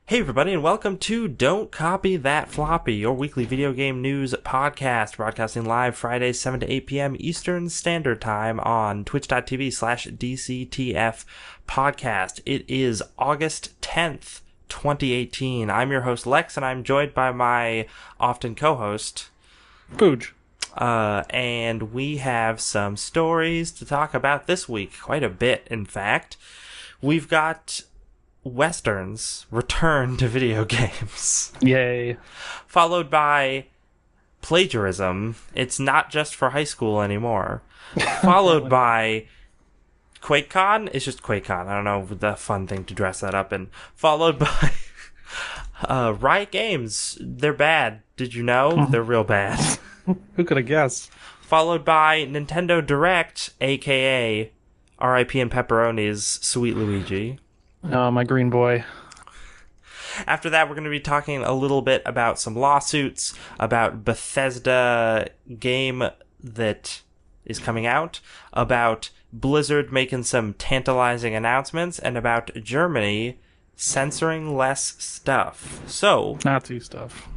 Hey everybody, and welcome to Don't Copy That Floppy, your weekly video game news podcast, broadcasting live Fridays 7 to 8 p.m. Eastern Standard Time on twitch.tv/DCTF podcast. It is August 10th, 2018. I'm your host Lex, and I'm joined by my often co-host, Pooge. And we have some stories to talk about this week, quite a bit in fact. We've got Westerns return to video games. Yay. Followed by Plagiarism. It's not just for high school anymore. Followed by QuakeCon. It's just QuakeCon. I don't know the fun thing to dress that up in. Followed by Riot Games. They're bad. Did you know? They're real bad. Who could have guessed? Followed by Nintendo Direct, aka R.I.P. and Pepperoni's Sweet Luigi. Oh, my green boy. After that, we're going to be talking a little bit about some lawsuits, about Bethesda game that is coming out, about Blizzard making some tantalizing announcements, and about Germany censoring less stuff. So, Nazi stuff.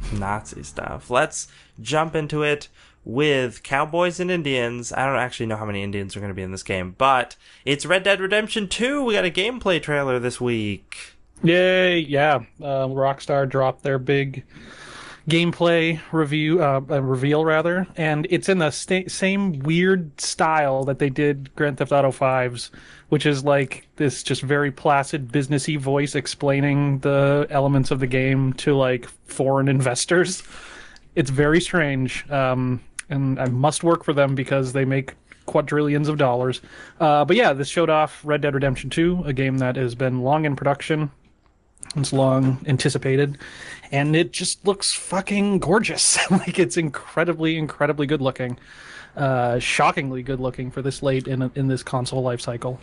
Let's jump into it with Cowboys and Indians. I don't actually know how many Indians are going to be in this game, but it's Red Dead Redemption 2. We got a gameplay trailer this week. Yay, yeah. Rockstar dropped their big gameplay reveal, and it's in the same weird style that they did Grand Theft Auto 5's, which is like this just very placid businessy voice explaining the elements of the game to like foreign investors. It's very strange. And I must work for them because they make quadrillions of dollars. But yeah, this showed off Red Dead Redemption 2, a game that has been long in production. It's long anticipated. And it just looks fucking gorgeous. Like, it's incredibly, incredibly good looking. Shockingly good looking for this late in this console life cycle.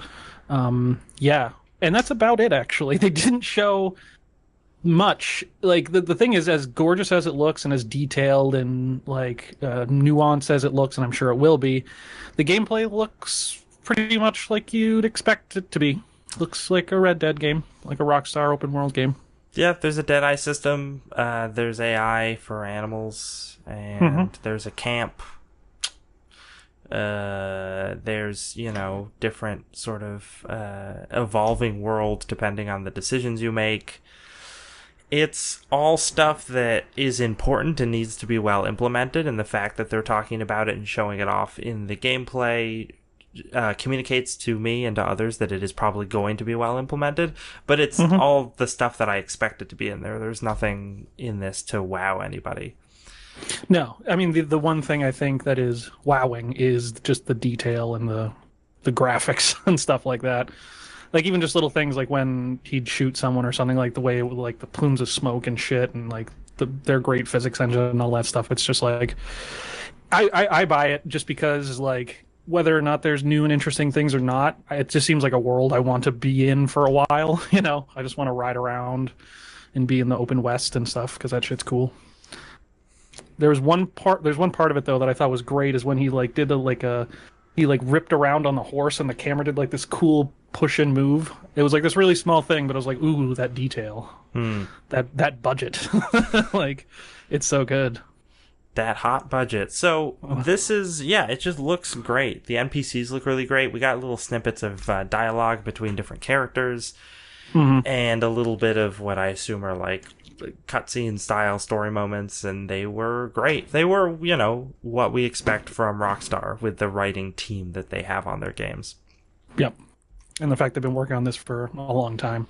Yeah. And that's about it, actually. They didn't show much. Like, the thing is, as gorgeous as it looks and as detailed and like nuanced as it looks, and I'm sure it will be, the gameplay looks pretty much like you'd expect it to be. Looks like a Red Dead game, like a Rockstar open world game. Yeah, there's a Deadeye system, there's AI for animals, and there's a camp. There's, different sort of evolving world depending on the decisions you make. It's all stuff that is important and needs to be well implemented, and the fact that they're talking about it and showing it off in the gameplay communicates to me and to others that it is probably going to be well implemented, but it's all the stuff that I expect it to be in there. There's nothing in this to wow anybody. No, I mean, the one thing I think that is wowing is just the detail and the graphics and stuff like that. Like, even just little things like when he'd shoot someone or something, like the way it would, like the plumes of smoke and shit, and like their great physics engine and all that stuff. It's just like, I buy it just because, like, whether or not there's new and interesting things or not, it just seems like a world I want to be in for a while. I just want to ride around and be in the open west and stuff because that shit's cool. There's one part of it though that I thought was great, is when he like did he like ripped around on the horse and the camera did like this cool push and move. It was like this really small thing, but I was like, ooh, that detail, that budget. Like, it's so good. That hot budget. So this is, it just looks great. The NPCs look really great. We got little snippets of dialogue between different characters, and a little bit of what I assume are like cutscene style story moments, and they were great. They were, what we expect from Rockstar with the writing team that they have on their games. Yep. And the fact they've been working on this for a long time.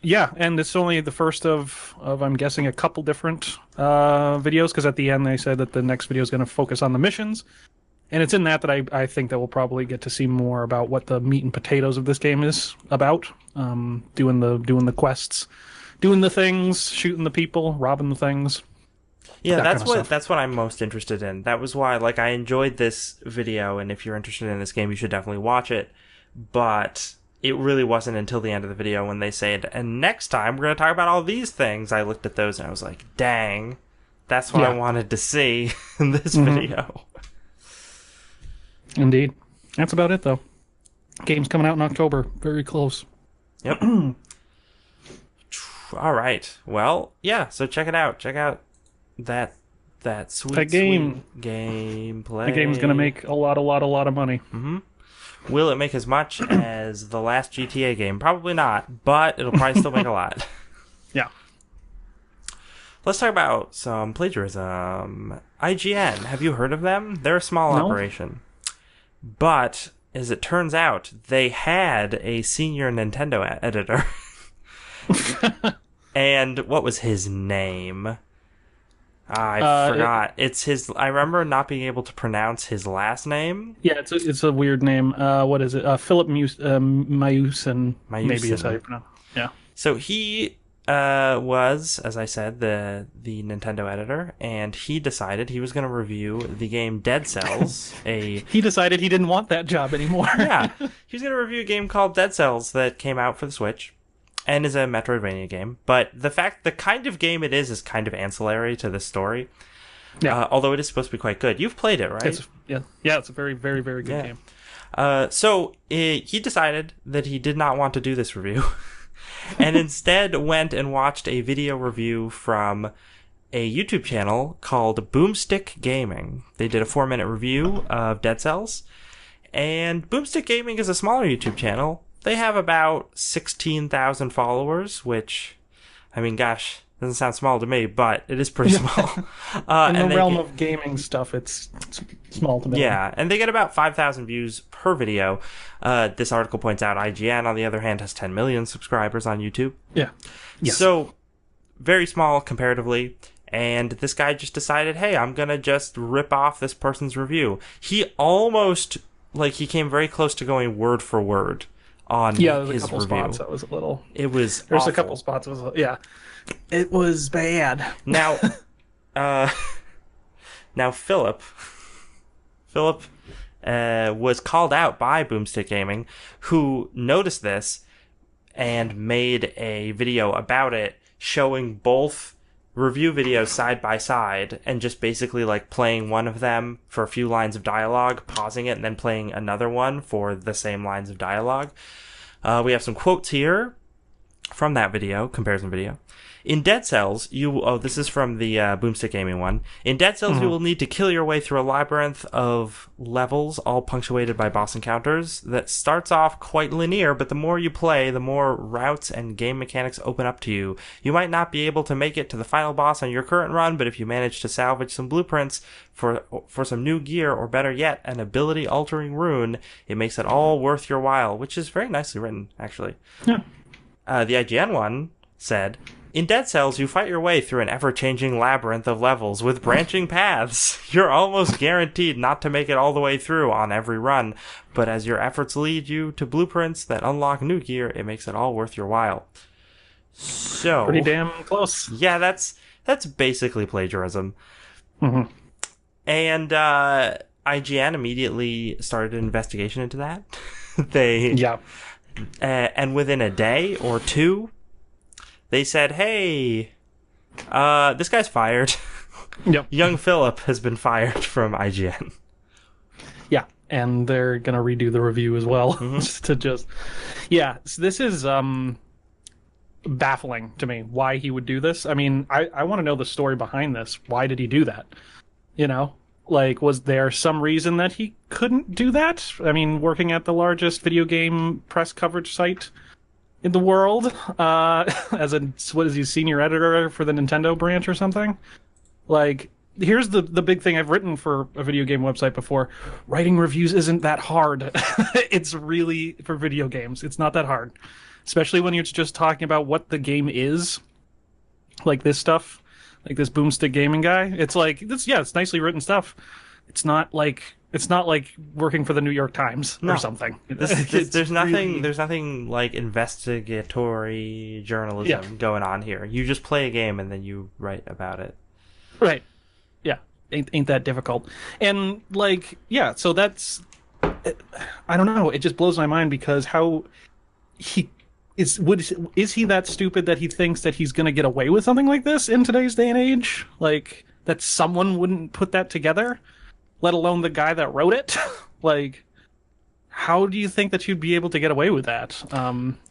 Yeah, and it's only the first of I'm guessing a couple different videos, because at the end they said that the next video is going to focus on the missions. And it's in that I think that we'll probably get to see more about what the meat and potatoes of this game is about. Doing the quests, doing the things, shooting the people, robbing the things. Yeah, that's what I'm most interested in. That was why, like, I enjoyed this video, and if you're interested in this game, you should definitely watch it. But it really wasn't until the end of the video when they said, and next time we're going to talk about all these things. I looked at those and I was like, dang, that's what I wanted to see in this video. Indeed. That's about it, though. Game's coming out in October. Very close. Yep. All right. Well, yeah. So check it out. Check out that sweet, That game. sweet gameplay. The game's gonna make a lot of money. Mm-hmm. Will it make as much as the last GTA game? Probably not, but it'll probably still make a lot. Yeah. Let's talk about some plagiarism. IGN. Have you heard of them? They're a small operation, but as it turns out, they had a senior Nintendo editor. And what was his name? I forgot. It's his. I remember not being able to pronounce his last name. Yeah, it's a weird name. What is it? Philip Mayusin. Maybe is how you pronounce it. Yeah. So he was, as I said, the Nintendo editor, and he decided he was going to review the game Dead Cells. He decided he didn't want that job anymore. Yeah, he was going to review a game called Dead Cells that came out for the Switch. And is a Metroidvania game, but the kind of game it is kind of ancillary to this story. Yeah. Although it is supposed to be quite good. You've played it, right? It's a very, very, very good game. So he decided that he did not want to do this review, and instead went and watched a video review from a YouTube channel called Boomstick Gaming. They did a 4-minute review of Dead Cells, and Boomstick Gaming is a smaller YouTube channel. They have about 16,000 followers, which, I mean, gosh, doesn't sound small to me, but it is pretty small. In the realm of gaming stuff, it's small to me. Yeah, and they get about 5,000 views per video. This article points out IGN, on the other hand, has 10 million subscribers on YouTube. Yeah. Yes. So, very small comparatively. And this guy just decided, hey, I'm going to just rip off this person's review. He almost, he came very close to going word for word on his review. There's a couple spots that was a little... It was There's awful. a couple spots that was... Yeah. It was bad. Now, Philip was called out by Boomstick Gaming, who noticed this and made a video about it, showing both review videos side by side and just basically playing one of them for a few lines of dialogue, pausing it, and then playing another one for the same lines of dialogue. We have some quotes here from that video, comparison video. In Dead Cells, this is from the Boomstick Gaming one. In Dead Cells, you will need to kill your way through a labyrinth of levels, all punctuated by boss encounters, that starts off quite linear, but the more you play, the more routes and game mechanics open up to you. You might not be able to make it to the final boss on your current run, but if you manage to salvage some blueprints for some new gear, or better yet, an ability-altering rune, it makes it all worth your while, which is very nicely written, actually. Yeah. The IGN one said, in Dead Cells, you fight your way through an ever-changing labyrinth of levels with branching paths. You're almost guaranteed not to make it all the way through on every run, but as your efforts lead you to blueprints that unlock new gear, it makes it all worth your while. So... Pretty damn close. Yeah, that's basically plagiarism. Mm-hmm. And IGN immediately started an investigation into that. And within a day or two, they said, hey, this guy's fired. Yep. Young Philip has been fired from IGN. Yeah, and they're going to redo the review as well. Mm-hmm. So this is baffling to me, why he would do this. I mean, I want to know the story behind this. Why did he do that? Was there some reason that he couldn't do that? I mean, working at the largest video game press coverage site in the world, senior editor for the Nintendo branch or something? Here's the big thing I've written for a video game website before. Writing reviews isn't that hard. It's really, for video games, it's not that hard. Especially when you're just talking about what the game is. Like this stuff. Like this Boomstick Gaming guy. It's it's nicely written stuff. It's not like working for the New York Times or something. There's nothing like investigatory journalism going on here. You just play a game and then you write about it. Right. Yeah. Ain't that difficult. And so that's, I don't know. It just blows my mind because how is he that stupid that he thinks that he's going to get away with something like this in today's day and age? That someone wouldn't put that together? Let alone the guy that wrote it. how do you think that you'd be able to get away with that?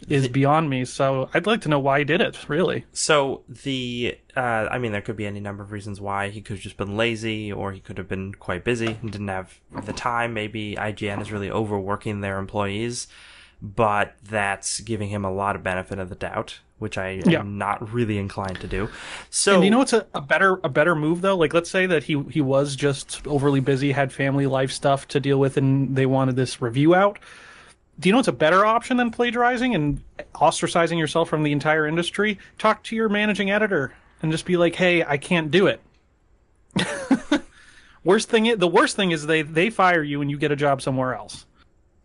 Is beyond me. So I'd like to know why he did it, really. So I mean, there could be any number of reasons why. He could have just been lazy, or he could have been quite busy and didn't have the time. Maybe IGN is really overworking their employees, but that's giving him a lot of benefit of the doubt, which I am not really inclined to do. So, and you know what's a better move though? Like, let's say that he was just overly busy, had family life stuff to deal with, and they wanted this review out. Do you know what's a better option than plagiarizing and ostracizing yourself from the entire industry? Talk to your managing editor and just be like, "Hey, I can't do it." The worst thing is they fire you and you get a job somewhere else.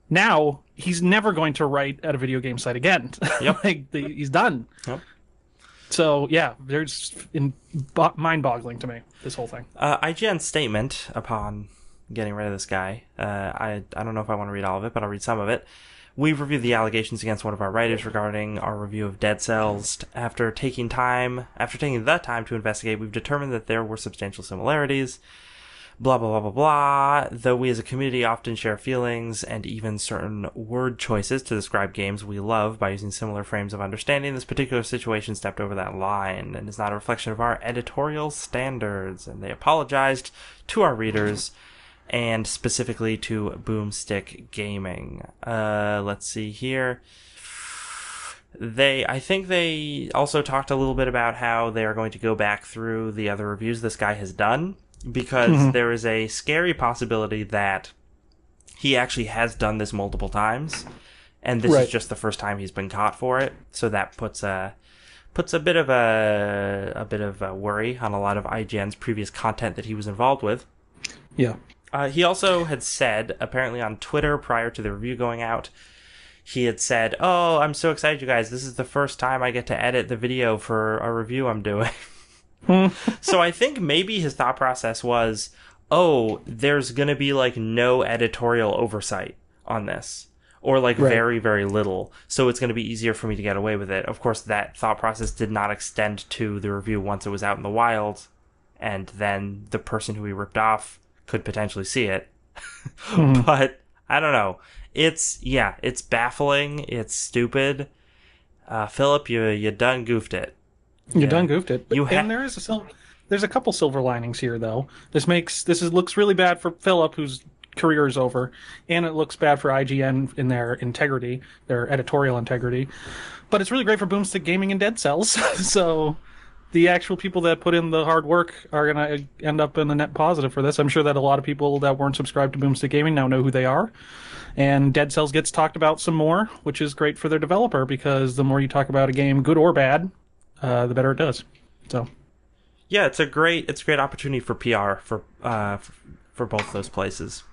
Now he's never going to write at a video game site again. Yep. He's done. Yep. So yeah, there's mind-boggling to me, this whole thing. IGN's statement upon getting rid of this guy. I don't know if I want to read all of it, but I'll read some of it. We've reviewed the allegations against one of our writers regarding our review of Dead Cells. After taking the time to investigate, we've determined that there were substantial similarities. Blah, blah, blah, blah, blah. Though we as a community often share feelings and even certain word choices to describe games we love by using similar frames of understanding, this particular situation stepped over that line and is not a reflection of our editorial standards. And they apologized to our readers and specifically to Boomstick Gaming. Let's see here. I think they also talked a little bit about how they are going to go back through the other reviews this guy has done, because there is a scary possibility that he actually has done this multiple times, and this is just the first time he's been caught for it. So that puts a bit of a worry on a lot of IGN's previous content that he was involved with. Yeah. He also had said, apparently on Twitter prior to the review going out, he had said, "Oh, I'm so excited, you guys. This is the first time I get to edit the video for a review I'm doing." So I think maybe his thought process was, oh, there's going to be like no editorial oversight on this, or like very, very little. So it's going to be easier for me to get away with it. Of course, that thought process did not extend to the review once it was out in the wild. And then the person who he ripped off could potentially see it. But I don't know. It's baffling. It's stupid. Philip, you done goofed it. You done goofed it. And there's a couple silver linings here, though. Looks really bad for Philip, whose career is over, and it looks bad for IGN in their integrity, their editorial integrity. But it's really great for Boomstick Gaming and Dead Cells. So the actual people that put in the hard work are going to end up in the net positive for this. I'm sure that a lot of people that weren't subscribed to Boomstick Gaming now know who they are. And Dead Cells gets talked about some more, which is great for their developer, because the more you talk about a game, good or bad, the better it does. So, yeah, it's a great opportunity for PR for both those places.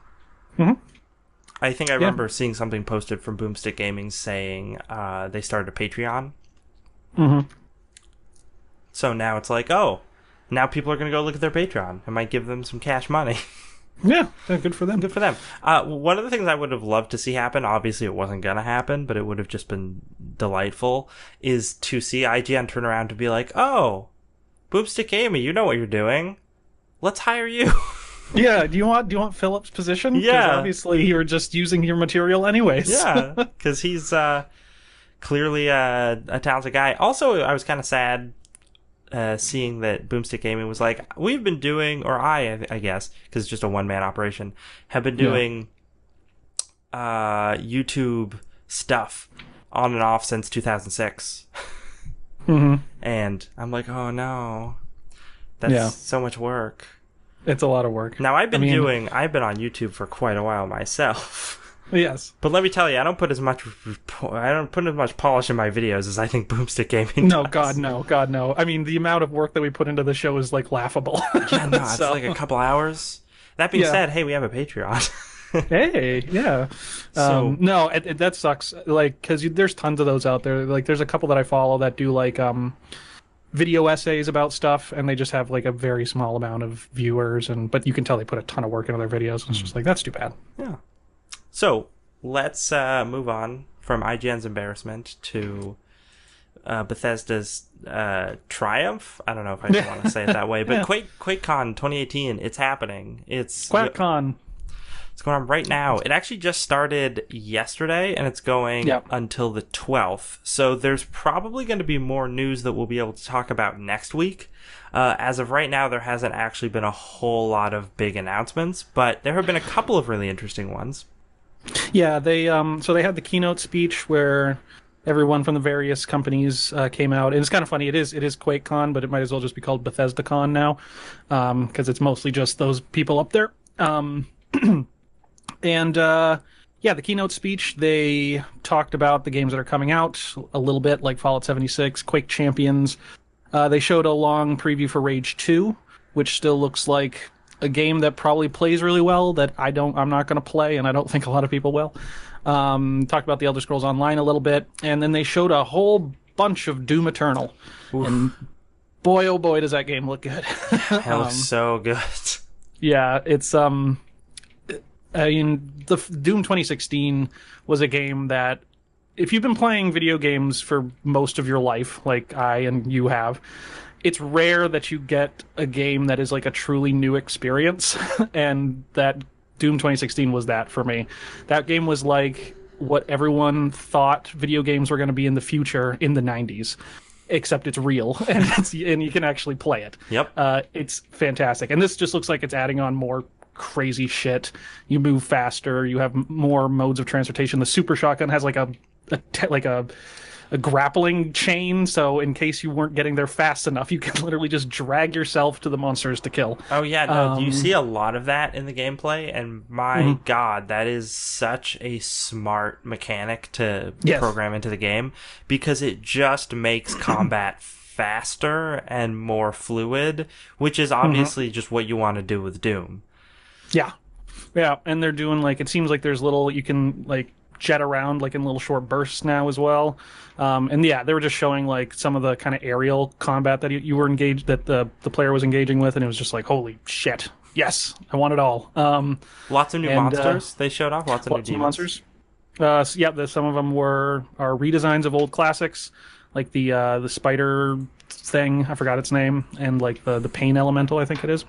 Mm-hmm. I think I remember seeing something posted from Boomstick Gaming saying they started a Patreon. Mm-hmm. So now it's like, oh, now people are going to go look at their Patreon. It might give them some cash money. Yeah, good for them. Good for them. One of the things I would have loved to see happen, obviously it wasn't going to happen, but it would have just been delightful, is to see IGN turn around to be like, oh, Boomstick Gaming, you know what you're doing. Let's hire you. Yeah, do you want Philip's position? Yeah. 'Cause obviously you're just using your material anyways. Yeah, because he's clearly a talented guy. Also, I was kind of sad seeing that Boomstick Gaming was like, we've been doing, or I guess, because it's just a one-man operation, have been doing YouTube stuff on and off since 2006. Mm-hmm. And I'm like, oh no, that's so much work. It's a lot of work. Now, I've been on YouTube for quite a while myself. Yes. But let me tell you, I don't put as much polish in my videos as I think Boomstick Gaming No, does. God, no. I mean, the amount of work that we put into the show is, like, laughable. Yeah, no, it's like a couple hours. That being said, hey, we have a Patreon. Hey, yeah. So, no, that sucks. Like, because there's tons of those out there. Like, there's a couple that I follow that do, like, video essays about stuff, and they just have, like, a very small amount of viewers, but you can tell they put a ton of work into their videos, and it's just like, that's too bad. Yeah. So, let's move on from IGN's embarrassment to Bethesda's triumph. I don't know if I want to say it that way, but QuakeCon 2018, it's happening. It's QuakeCon. It's going on right now. It actually just started yesterday, and it's going until the 12th. So there's probably going to be more news that we'll be able to talk about next week. As of right now, there hasn't actually been a whole lot of big announcements, but there have been a couple of really interesting ones. Yeah, they so they had the keynote speech where everyone from the various companies came out. And it's kind of funny. It is QuakeCon, but it might as well just be called BethesdaCon now, because it's mostly just those people up there. And yeah, the keynote speech, they talked about the games that are coming out a little bit, like Fallout 76, Quake Champions. They showed a long preview for Rage 2, which still looks like a game that probably plays really well that I'm not going to play, and I don't think a lot of people will. Talked about the Elder Scrolls Online a little bit, and then they showed a whole bunch of Doom Eternal. Oof. And boy, oh boy, does that game look good. It looks so good. Yeah, it's I mean, the Doom 2016 was a game that, if you've been playing video games for most of your life, like I and you have, it's rare that you get a game that is like a truly new experience, and that Doom 2016 was that for me. That game was like what everyone thought video games were going to be in the future in the 90s, except it's real, and you can actually play it. Yep. It's fantastic. And this just looks like it's adding on more crazy shit. You move faster, you have more modes of transportation. The super shotgun has like a grappling chain, so in case you weren't getting there fast enough, you can literally just drag yourself to the monsters to kill. Oh yeah, no, you see a lot of that in the gameplay, and my god, that is such a smart mechanic to program into the game, because it just makes combat faster and more fluid, which is obviously just what you want to do with Doom. Yeah, and they're doing, like, it seems like there's little, you can like jet around like in little short bursts now as well. And yeah, they were just showing like some of the kind of aerial combat that you were engaged, that the player was engaging with, and it was just like, holy shit, yes, I want it all. Lots of new monsters they showed off. Lots of new monsters. So yeah, some of them are redesigns of old classics, like the spider thing, I forgot its name, and like the pain elemental, I think it is.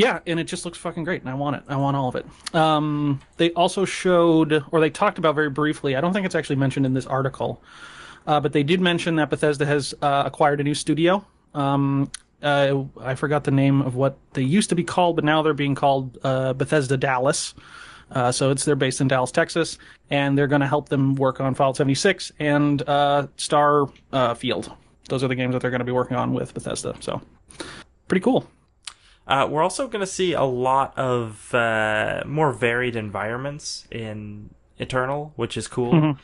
Yeah, and it just looks fucking great, and I want it. I want all of it. They also showed, or they talked about very briefly, I don't think it's actually mentioned in this article, but they did mention that Bethesda has acquired a new studio. I forgot the name of what they used to be called, but now they're being called Bethesda Dallas. So they're based in Dallas, Texas, and they're going to help them work on Fallout 76 and Starfield. Those are the games that they're going to be working on with Bethesda, so pretty cool. We're also going to see a lot of more varied environments in Eternal, which is cool.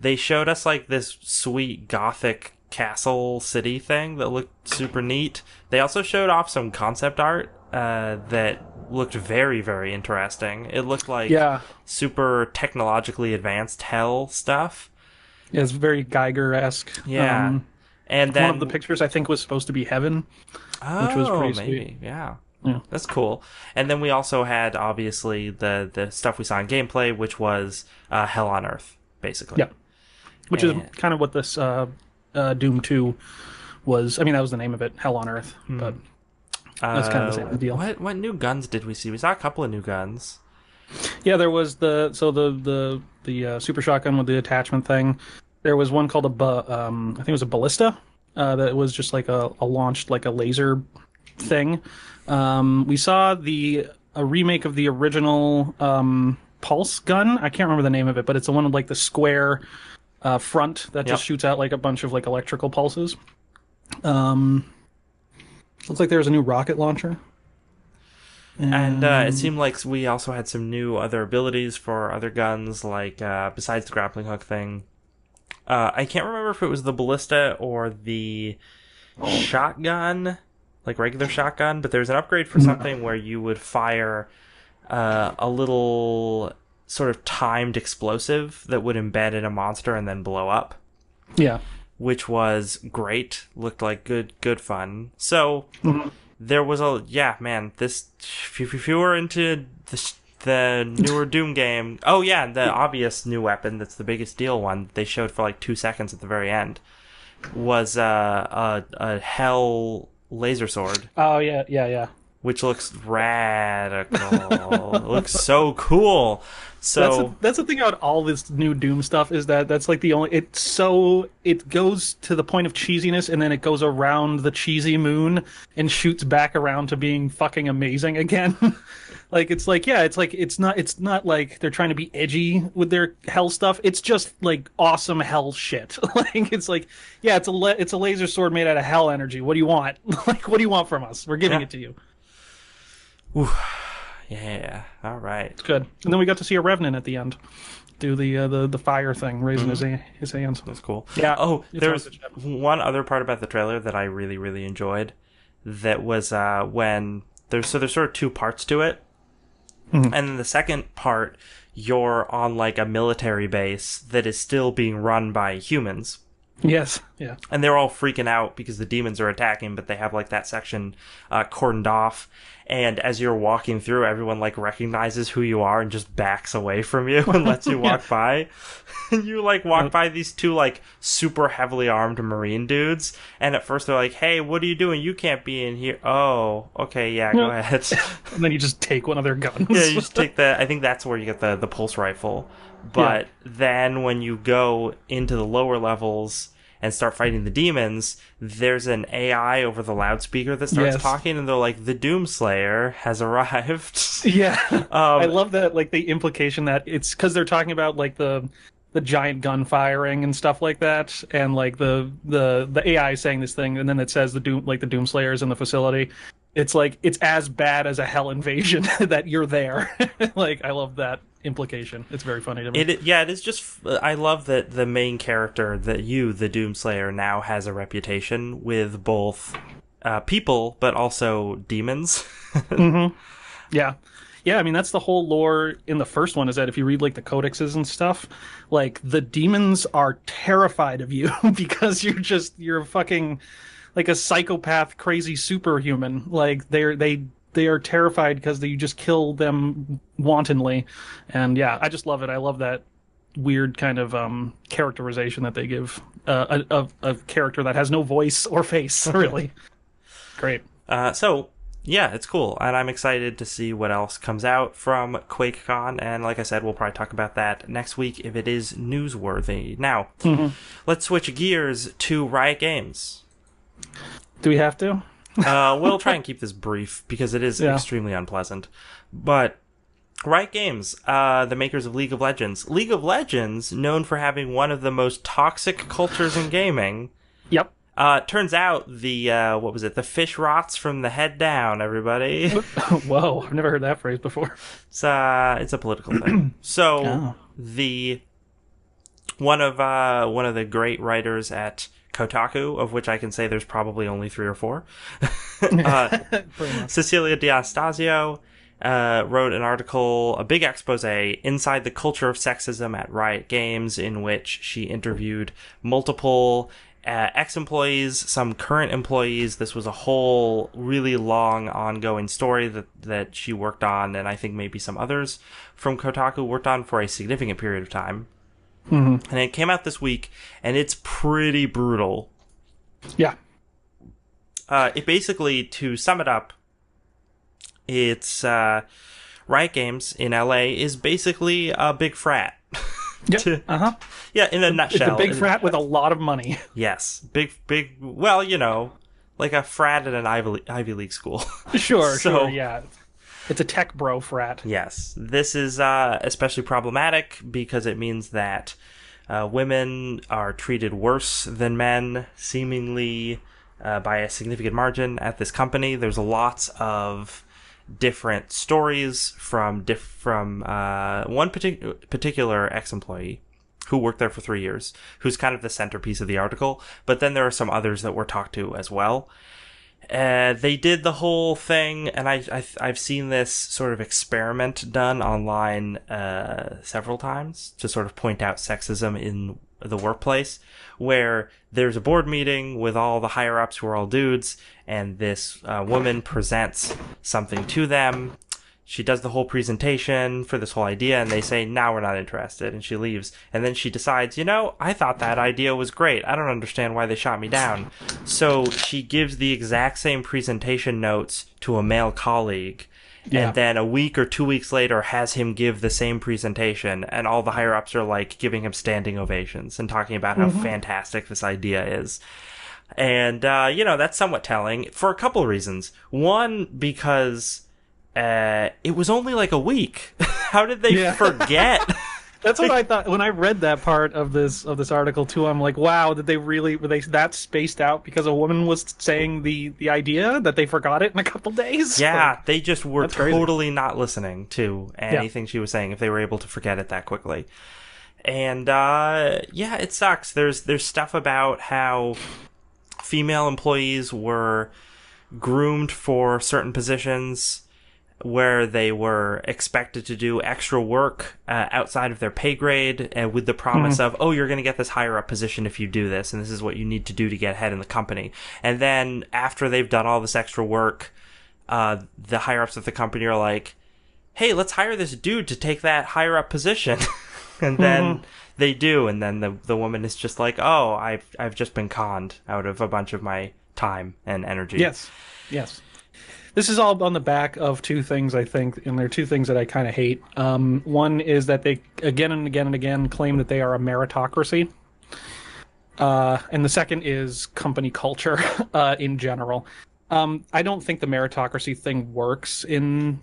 They showed us like this sweet gothic castle city thing that looked super neat. They also showed off some concept art that looked very, very interesting. It looked like super technologically advanced hell stuff. Yeah, it's very Geiger-esque. Yeah. And then one of the pictures I think was supposed to be heaven, which was pretty sweet. Yeah, that's cool. And then we also had, obviously, the stuff we saw in gameplay, which was Hell on Earth, basically. Yeah, which is kind of what this Doom 2 was. I mean, that was the name of it, Hell on Earth, but that's kind of the same deal. What new guns did we see? We saw a couple of new guns. Yeah, there was the super shotgun with the attachment thing. There was one called I think it was a ballista, that was just like a launched like a laser thing. We saw a remake of the original pulse gun. I can't remember the name of it, but it's the one with like the square front that just shoots out like a bunch of like electrical pulses. Looks like there's a new rocket launcher. And it seemed like we also had some new other abilities for other guns, like besides the grappling hook thing. I can't remember if it was the ballista or the shotgun, like regular shotgun, but there's an upgrade for something where you would fire a little sort of timed explosive that would embed in a monster and then blow up. Yeah. Which was great. Looked like good fun. So there was this, if you were into the newer Doom game, the obvious new weapon that's the biggest deal one they showed for like 2 seconds at the very end was a hell laser sword. Oh yeah. which looks radical. It looks so cool. So That's the thing about all this new Doom stuff is that that's like the only it goes to the point of cheesiness and then it goes around the cheesy moon and shoots back around to being fucking amazing again. It's not like they're trying to be edgy with their hell stuff. It's just like awesome hell shit. It's a laser sword made out of hell energy. What do you want? Like, what do you want from us? We're giving it to you. Ooh. Yeah, all right. It's good. And then we got to see a Revenant at the end do the fire thing, raising his hands. That's cool. Yeah. Oh, there's one other part about the trailer that I really, really enjoyed. That was when there's sort of two parts to it. Mm-hmm. And then the second part, you're on like a military base that is still being run by humans. Yes, yeah. And they're all freaking out because the demons are attacking, but they have like that section cordoned off. And as you're walking through, everyone like recognizes who you are and just backs away from you and lets you walk by. And you like walk by these two like super heavily armed Marine dudes. And at first they're like, "Hey, what are you doing? You can't be in here." Oh, okay, yeah, go ahead. And then you just take one of their guns. Yeah, you just take I think that's where you get the pulse rifle. But then when you go into the lower levels and start fighting the demons, there's an AI over the loudspeaker that starts talking, and they're like, "The Doomslayer has arrived." Yeah. I love that, like, the implication that it's because they're talking about, like, the giant gun firing and stuff like that, and, like, the AI saying this thing, and then it says the Doomslayer's in the facility. It's like, it's as bad as a hell invasion that you're there. Like, I love that implication. It's very funny to me. It is just, I love that the main character, the Doomslayer, now has a reputation with both people, but also demons. Mm-hmm. Yeah. Yeah, I mean, that's the whole lore in the first one, is that if you read, like, the codexes and stuff, like, the demons are terrified of you because you're fucking like a psychopath, crazy superhuman. Like, they are terrified because you just kill them wantonly. And yeah, I just love it. I love that weird kind of characterization that they give of a character that has no voice or face, really. Great. So, yeah, it's cool. And I'm excited to see what else comes out from QuakeCon. And like I said, we'll probably talk about that next week if it is newsworthy. Now, let's switch gears to Riot Games. Do we have to? We'll try and keep this brief because it is extremely unpleasant. But Riot Games, the makers of League of Legends. League of Legends, known for having one of the most toxic cultures in gaming. Yep. Turns out the fish rots from the head down, everybody. Whoa, I've never heard that phrase before. It's a political thing. So one of the great writers at Kotaku, of which I can say there's probably only 3 or 4. Cecilia D'Anastasio wrote an article, a big expose, Inside the Culture of Sexism at Riot Games, in which she interviewed multiple ex-employees, some current employees. This was a whole really long ongoing story that she worked on, and I think maybe some others from Kotaku worked on for a significant period of time. Mm-hmm. And it came out this week, and it's pretty brutal. Yeah. It basically, to sum it up, it's Riot Games in LA is basically a big frat. Yeah. Yeah, in a nutshell. It's a big frat with a lot of money. Yes. Big, well, like a frat at an Ivy League school. Sure, yeah. It's a tech bro frat. Yes. This is especially problematic because it means that women are treated worse than men, seemingly by a significant margin at this company. There's lots of different stories from one particular ex-employee who worked there for 3 years, who's kind of the centerpiece of the article. But then there are some others that were talked to as well. They did the whole thing, and I've seen this sort of experiment done online several times to sort of point out sexism in the workplace, where there's a board meeting with all the higher-ups who are all dudes, and this woman presents something to them. she does the whole presentation for this whole idea, and they say, now we're not interested, and she leaves. And then she decides, I thought that idea was great. I don't understand why they shot me down. So she gives the exact same presentation notes to a male colleague, and then a week or 2 weeks later has him give the same presentation, and all the higher-ups are, like, giving him standing ovations and talking about how fantastic this idea is. And, that's somewhat telling for a couple of reasons. One, because it was only like a week. How did they forget? That's what I thought when I read that part of this article too. I'm like, wow, did they really were they that spaced out because a woman was saying the idea that they forgot it in a couple days? Yeah, they just were totally not listening to anything she was saying if they were able to forget it that quickly. And it sucks. There's stuff about how female employees were groomed for certain positions where they were expected to do extra work outside of their pay grade, and with the promise of, you're going to get this higher up position if you do this, and this is what you need to do to get ahead in the company. And then after they've done all this extra work, the higher ups of the company are like, hey, let's hire this dude to take that higher up position. And then they do, and then the woman is just like, oh, I've just been conned out of a bunch of my time and energy. Yes. This is all on the back of two things, I think, and there are two things that I kind of hate. One is that they, again and again and again, claim that they are a meritocracy. And the second is company culture in general. I don't think the meritocracy thing works in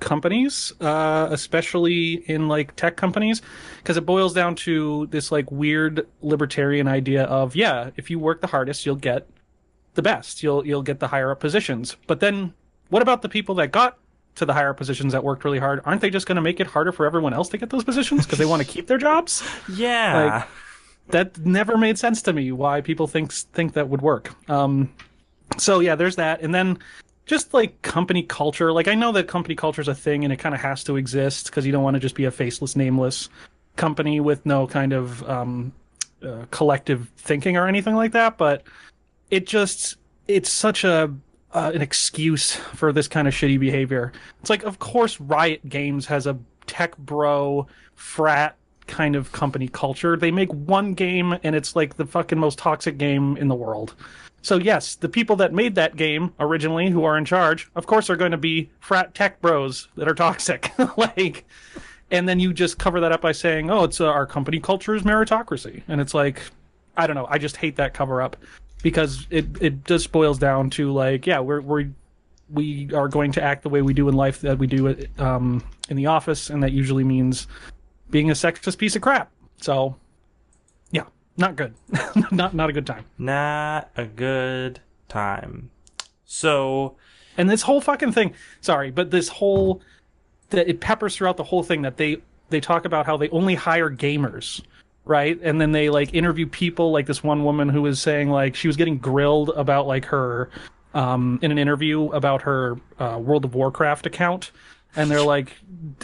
companies, especially in, like, tech companies, because it boils down to this, like, weird libertarian idea of, if you work the hardest, you'll get the best. You'll get the higher up positions. But then what about the people that got to the higher positions that worked really hard? Aren't they just going to make it harder for everyone else to get those positions because they want to keep their jobs? Yeah. Like, that never made sense to me, why people think that would work. So yeah, there's that. And then just, like, company culture. Like, I know that company culture is a thing and it kind of has to exist because you don't want to just be a faceless, nameless company with no kind of collective thinking or anything like that. But it's such an excuse for this kind of shitty behavior. It's like, of course, Riot Games has a tech bro frat kind of company culture. They make one game and it's like the fucking most toxic game in the world. So yes, the people that made that game originally, who are in charge, of course are going to be frat tech bros that are toxic. Like, and then you just cover that up by saying, it's our company culture is meritocracy. And it's like, I don't know. I just hate that cover up. Because it just boils down to, like, we are going to act the way we do in life that we do it in the office, and that usually means being a sexist piece of crap. So, yeah, not good. not a good time. Not a good time. So, and this whole fucking thing. Sorry, but this whole that it peppers throughout the whole thing that they talk about how they only hire gamers. Right? And then they, like, interview people, like this one woman who was saying, like, she was getting grilled about, like, her, in an interview about her World of Warcraft account. And they're, like,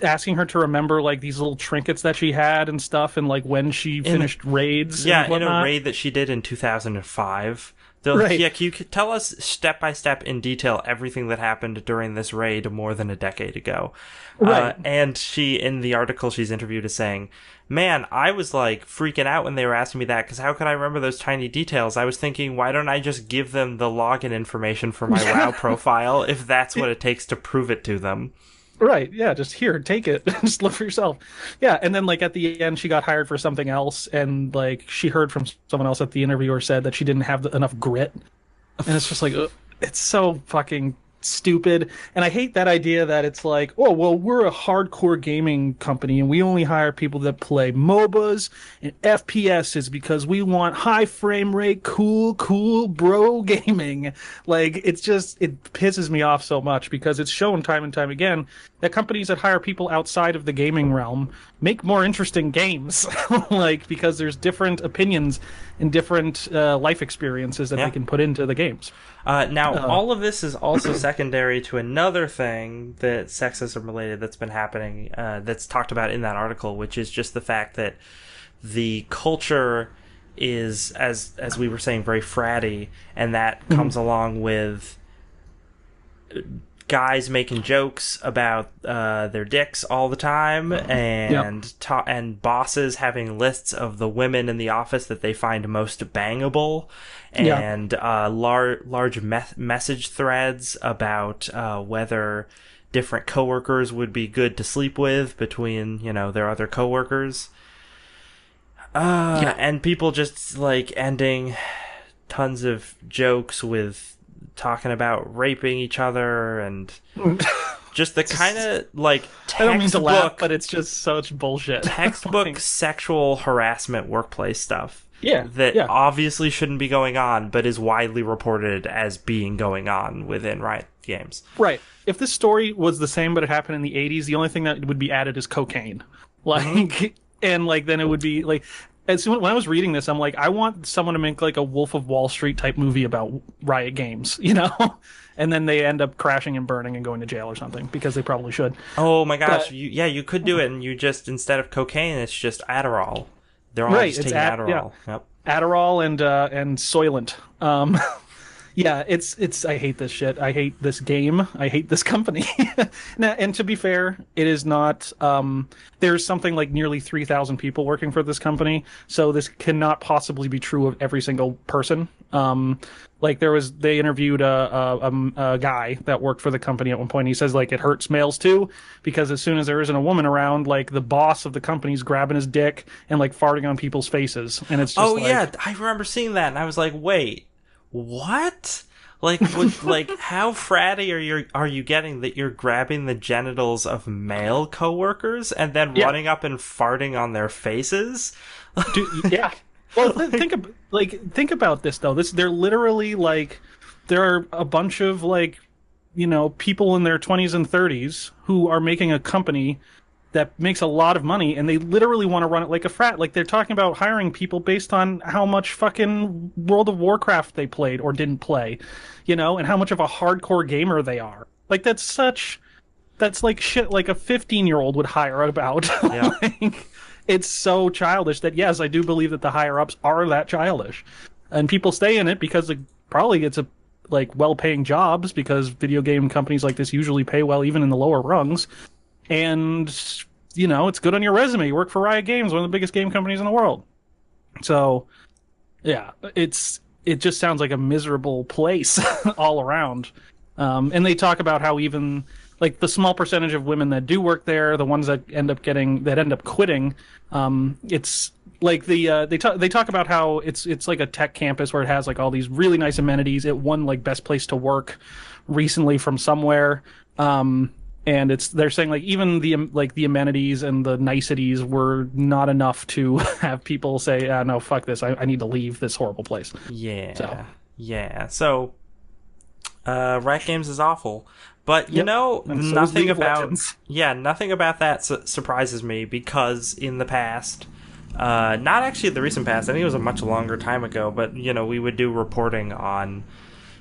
asking her to remember, like, these little trinkets that she had and stuff, and, like, when she finished raids. Yeah, in a raid that she did in 2005. Right. Yeah, can you tell us step by step in detail everything that happened during this raid more than a decade ago? Right. And she, in the article she's interviewed, is saying, man, I was, like, freaking out when they were asking me that, because how could I remember those tiny details? I was thinking, why don't I just give them the login information for my WoW profile if that's what it takes to prove it to them? Right, yeah, just here, take it. Just look for yourself. Yeah, and then, like, at the end, she got hired for something else, and, like, she heard from someone else at the interviewer said that she didn't have enough grit. And it's just like, it's so fucking stupid. And I hate that idea that it's like, oh, well, we're a hardcore gaming company and we only hire people that play MOBAs and FPSs because we want high frame rate, cool bro gaming. Like, it pisses me off so much because it's shown time and time again that companies that hire people outside of the gaming realm make more interesting games. Like, because there's different opinions and different life experiences that they can put into the games. Now, all of this is also secondary to another thing that sexism related that's been happening, that's talked about in that article, which is just the fact that the culture is, as we were saying, very fratty, and that comes along with guys making jokes about their dicks all the time, and and bosses having lists of the women in the office that they find most bangable, and large message threads about whether different coworkers would be good to sleep with between, their other coworkers. And people just like ending tons of jokes with talking about raping each other and just the kind of like textbook, I don't mean to laugh, but it's just such bullshit. Textbook sexual harassment workplace stuff. That obviously shouldn't be going on, but is widely reported as being going on within Riot Games. Right. If this story was the same but it happened in the 80s, the only thing that would be added is cocaine. Like, and like then it would be like, as soon when I was reading this, I'm like, I want someone to make like a Wolf of Wall Street type movie about Riot Games, and then they end up crashing and burning and going to jail or something because they probably should. Oh my gosh, you could do it, and you just, instead of cocaine, it's just Adderall. They're all just taking Adderall. Yeah. Yep. Adderall and Soylent. Yeah, it's. I hate this shit. I hate this game. I hate this company. Now, and to be fair, it is not. There's something like nearly 3,000 people working for this company, so this cannot possibly be true of every single person. Like they interviewed a guy that worked for the company at one point. He says like it hurts males too, because as soon as there isn't a woman around, like the boss of the company's grabbing his dick and like farting on people's faces, and it's just yeah, I remember seeing that, and I was like, wait. What? Like, how fratty are you getting that you're grabbing the genitals of male coworkers and then running up and farting on their faces? Yeah. Well, think about this though. They're literally like, there are a bunch of like, people in their 20s and 30s who are making a company that makes a lot of money, and they literally want to run it like a frat. Like, they're talking about hiring people based on how much fucking World of Warcraft they played or didn't play, and how much of a hardcore gamer they are. Like, that's like shit like a 15-year-old would hire about. Yeah. It's so childish that, yes, I do believe that the higher-ups are that childish. And people stay in it because probably it's well-paying jobs, because video game companies like this usually pay well even in the lower rungs. And, it's good on your resume. You work for Riot Games, one of the biggest game companies in the world. So, yeah, it just sounds like a miserable place all around. And they talk about how even, like, the small percentage of women that do work there, the ones that end up quitting, it's like they talk about how it's like a tech campus where it has like all these really nice amenities. It won like best place to work recently from somewhere. And they're saying like even the amenities and the niceties were not enough to have people say, no, fuck this, I need to leave this horrible place. So Riot Games is awful, but nothing about that surprises me, because in the past, not actually the recent past, I think it was a much longer time ago, but we would do reporting on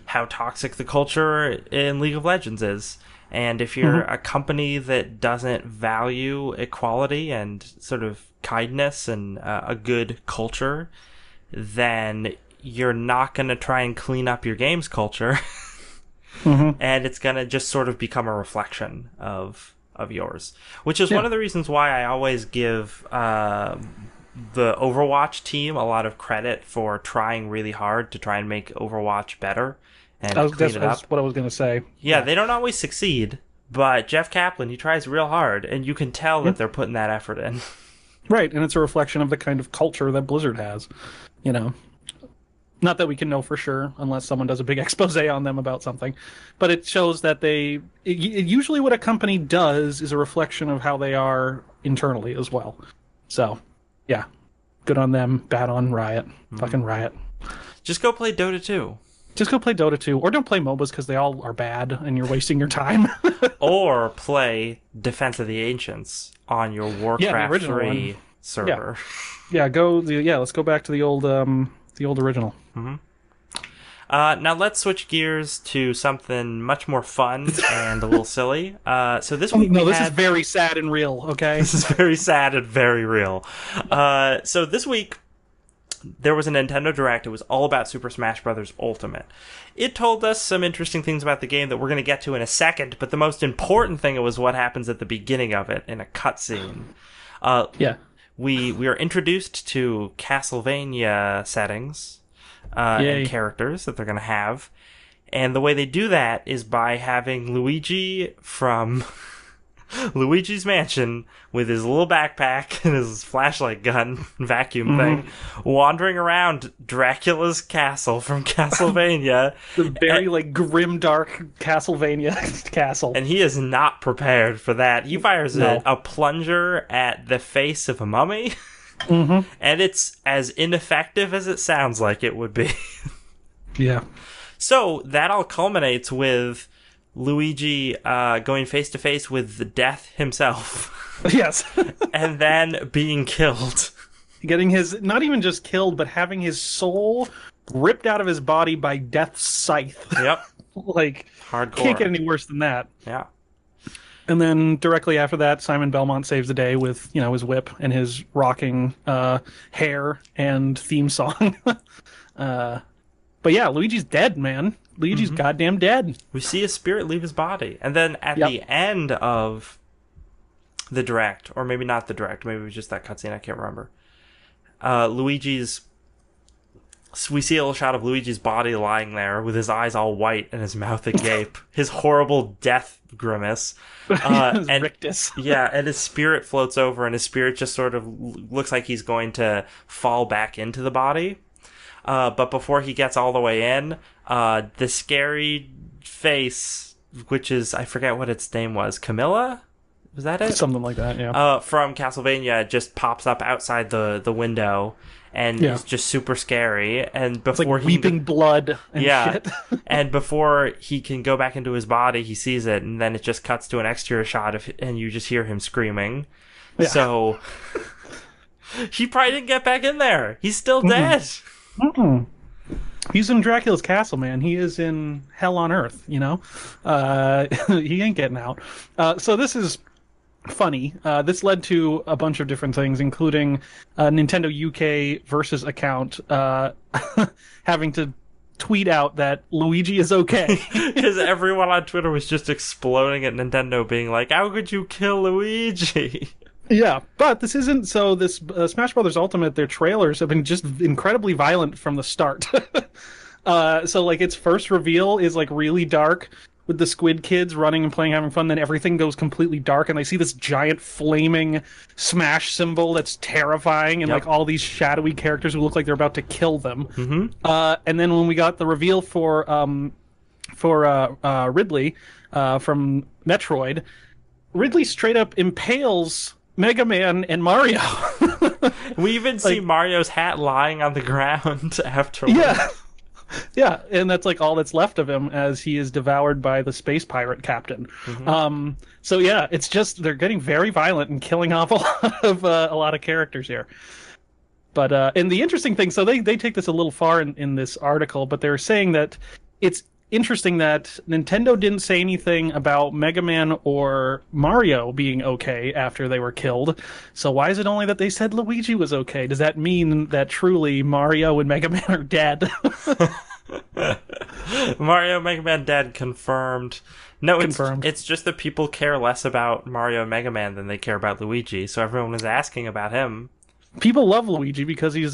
how toxic the culture in League of Legends is. And if you're a company that doesn't value equality and sort of kindness and a good culture, then you're not going to try and clean up your game's culture. And it's going to just sort of become a reflection of yours. Which is one of the reasons why I always give the Overwatch team a lot of credit for trying really hard to try and make Overwatch better. And clean it up. That's what I was going to say. Yeah, they don't always succeed, but Jeff Kaplan, he tries real hard, and you can tell that they're putting that effort in. Right, and it's a reflection of the kind of culture that Blizzard has, Not that we can know for sure, unless someone does a big expose on them about something, but it shows that usually what a company does is a reflection of how they are internally as well. So, yeah, good on them, bad on Riot. Fucking Riot. Just go play Dota 2. Just go play Dota 2, or don't play MOBAs because they all are bad and you're wasting your time. Or play Defense of the Ancients on your Warcraft 3 server. Yeah, let's go back to the old original. Now let's switch gears to something much more fun and a little silly. So this week this is very sad and real, okay? This is very sad and very real. So this week there was a Nintendo Direct. It was all about Super Smash Bros. Ultimate. It told us some interesting things about the game that we're going to get to in a second, but the most important thing was what happens at the beginning of it in a cutscene. We are introduced to Castlevania settings and characters that they're going to have. And the way they do that is by having Luigi from Luigi's Mansion with his little backpack and his flashlight gun vacuum thing wandering around Dracula's castle from Castlevania. The very, grim, dark Castlevania castle. And he is not prepared for that. He fires a plunger at the face of a mummy, and it's as ineffective as it sounds like it would be. Yeah. So that all culminates with Luigi going face to face with death himself. Yes. And then being killed. Getting his, not even just killed, but having his soul ripped out of his body by Death's scythe. Yep. Hardcore. Can't get any worse than that. Yeah. And then directly after that, Simon Belmont saves the day with, his whip and his rocking hair and theme song. But yeah, Luigi's dead, man. Luigi's goddamn dead. We see his spirit leave his body. And then at the end of the Direct, or maybe not the Direct, maybe it was just that cutscene, I can't remember. We see a little shot of Luigi's body lying there with his eyes all white and his mouth agape. His horrible death grimace. And rictus. Yeah, and his spirit floats over, and his spirit just sort of looks like he's going to fall back into the body. But before he gets all the way in, the scary face, which is, I forget what its name was, Camilla? Was that it? Something like that, yeah. From Castlevania, just pops up outside the window, and is just super scary. And before it's weeping blood and shit. And before he can go back into his body, he sees it, and then it just cuts to an exterior shot and you just hear him screaming. Yeah. So he probably didn't get back in there. He's still dead. He's in Dracula's castle, man. He is in hell on earth, he ain't getting out. So this is funny. This led to a bunch of different things, including Nintendo UK Versus account having to tweet out that Luigi is okay. Because everyone on Twitter was just exploding at Nintendo, being like, how could you kill Luigi? Yeah, but this isn't, so this Smash Bros. Ultimate, their trailers have been just incredibly violent from the start. So its first reveal is really dark with the squid kids running and playing, having fun, then everything goes completely dark and they see this giant flaming Smash symbol that's terrifying and all these shadowy characters who look like they're about to kill them. And then when we got the reveal for Ridley from Metroid, Ridley straight up impales Mega Man and Mario. We even see Mario's hat lying on the ground after. Yeah, and that's all that's left of him as he is devoured by the space pirate captain. So yeah, it's just they're getting very violent and killing off a lot of characters here. But and the interesting thing, so they take this a little far in this article, but they're saying that it's interesting that Nintendo didn't say anything about Mega Man or Mario being okay after they were killed. So why is it only that they said Luigi was okay? Does that mean that truly Mario and Mega Man are dead? Mario, Mega Man dead, confirmed. No, confirmed. It's just that people care less about Mario and Mega Man than they care about Luigi, so everyone was asking about him. People love Luigi because he's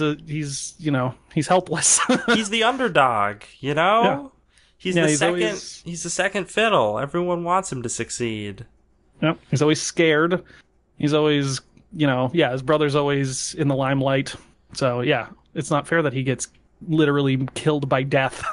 helpless. He's the underdog, Yeah. He's the second fiddle. Everyone wants him to succeed. Yep. He's always scared. He's always, his brother's always in the limelight. So, yeah, it's not fair that he gets literally killed by death.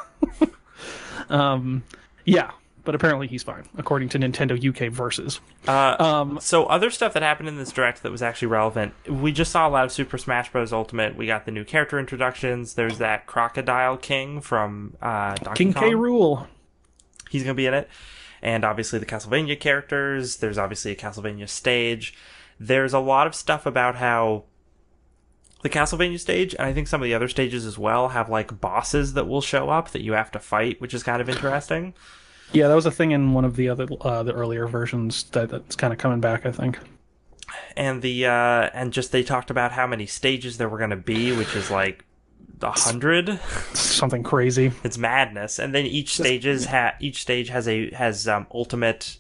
Yeah, but apparently he's fine, according to Nintendo UK Versus. So other stuff that happened in this Direct that was actually relevant, we just saw a lot of Super Smash Bros. Ultimate. We got the new character introductions. There's that Crocodile King from Donkey Kong. King K. Rool. He's going to be in it. And obviously the Castlevania characters. There's obviously a Castlevania stage. There's a lot of stuff about how the Castlevania stage, and I think some of the other stages as well, have bosses that will show up that you have to fight, which is kind of interesting. Yeah, that was a thing in one of the other the earlier versions that's kind of coming back, I think. And they talked about how many stages there were going to be, which is 100. Something crazy. It's madness. And then each stage has ultimate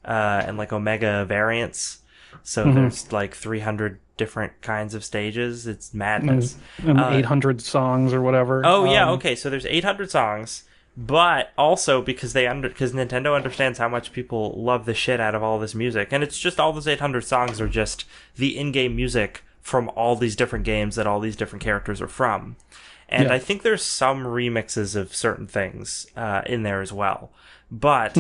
and like omega variants. So there's like 300 different kinds of stages. It's madness. And 800 songs or whatever. Oh yeah, okay. So there's 800 songs, but also because because Nintendo understands how much people love the shit out of all this music, and it's just all those 800 songs are just the in-game music from all these different games that all these different characters are from. And I think there's some remixes of certain things in there as well. But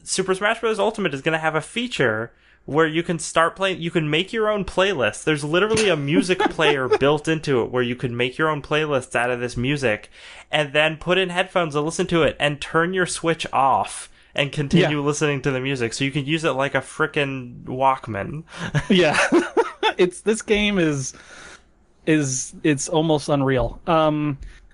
Super Smash Bros. Ultimate is going to have a feature where you can start playing, you can make your own playlist. There's literally a music player built into it where you can make your own playlists out of this music and then put in headphones and listen to it and turn your Switch off and continue listening to the music. So you can use it like a frickin' Walkman. Yeah. This game is it's almost unreal.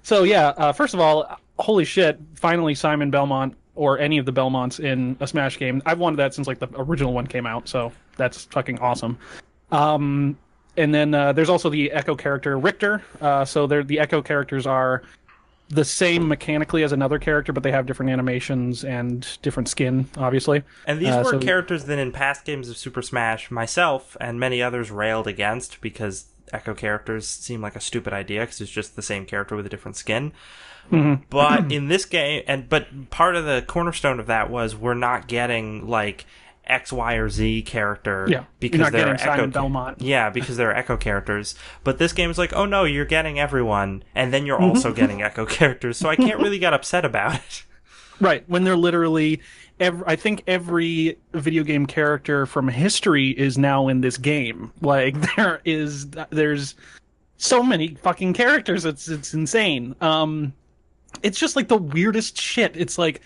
First of all, holy shit, finally Simon Belmont or any of the Belmonts in a Smash game. I've wanted that since like the original one came out, so that's fucking awesome. And then there's also the Echo character Richter. So the Echo characters are the same mechanically as another character, but they have different animations and different skin, obviously. And these were characters that in past games of Super Smash, myself and many others railed against because Echo characters seem like a stupid idea because it's just the same character with a different skin. But in this game, but part of the cornerstone of that was we're not getting like X, Y, or Z character because they're Echo Belmont. Yeah, because they're Echo characters. But this game is like, oh no, you're getting everyone, and then you're also getting Echo characters. So I can't really get upset about it. Right, when they're literally, I think every video game character from history is now in this game. Like there's so many fucking characters. It's insane. It's just like the weirdest shit. It's like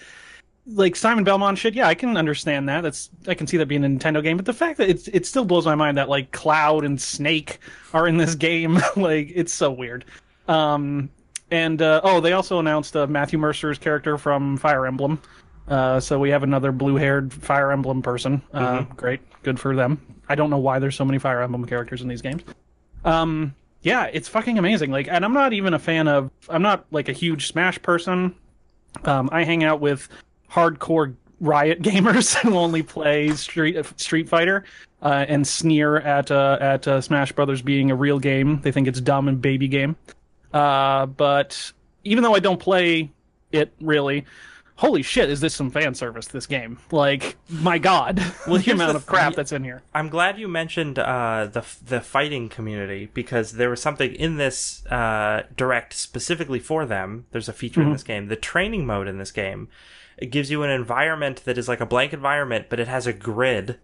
Simon Belmont shit. Yeah, I can understand that. I can see that being a Nintendo game. But the fact that it still blows my mind that like Cloud and Snake are in this game. Like it's so weird. They also announced Matthew Mercer's character from Fire Emblem. So we have another blue-haired Fire Emblem person. Great, good for them. I don't know why there's so many Fire Emblem characters in these games. Yeah, it's fucking amazing. Like, and I'm not even a fan of. I'm not like a huge Smash person. I hang out with hardcore Riot gamers who only play Street Fighter and sneer at Smash Brothers being a real game. They think it's dumb and baby game. But even though I don't play it really, holy shit, is this some fan service, this game. Like, my god, the amount of crap that's in here. I'm glad you mentioned the fighting community, because there was something in this direct specifically for them. There's a feature in this game. The training mode in this game, it gives you an environment that is like a blank environment, but it has a grid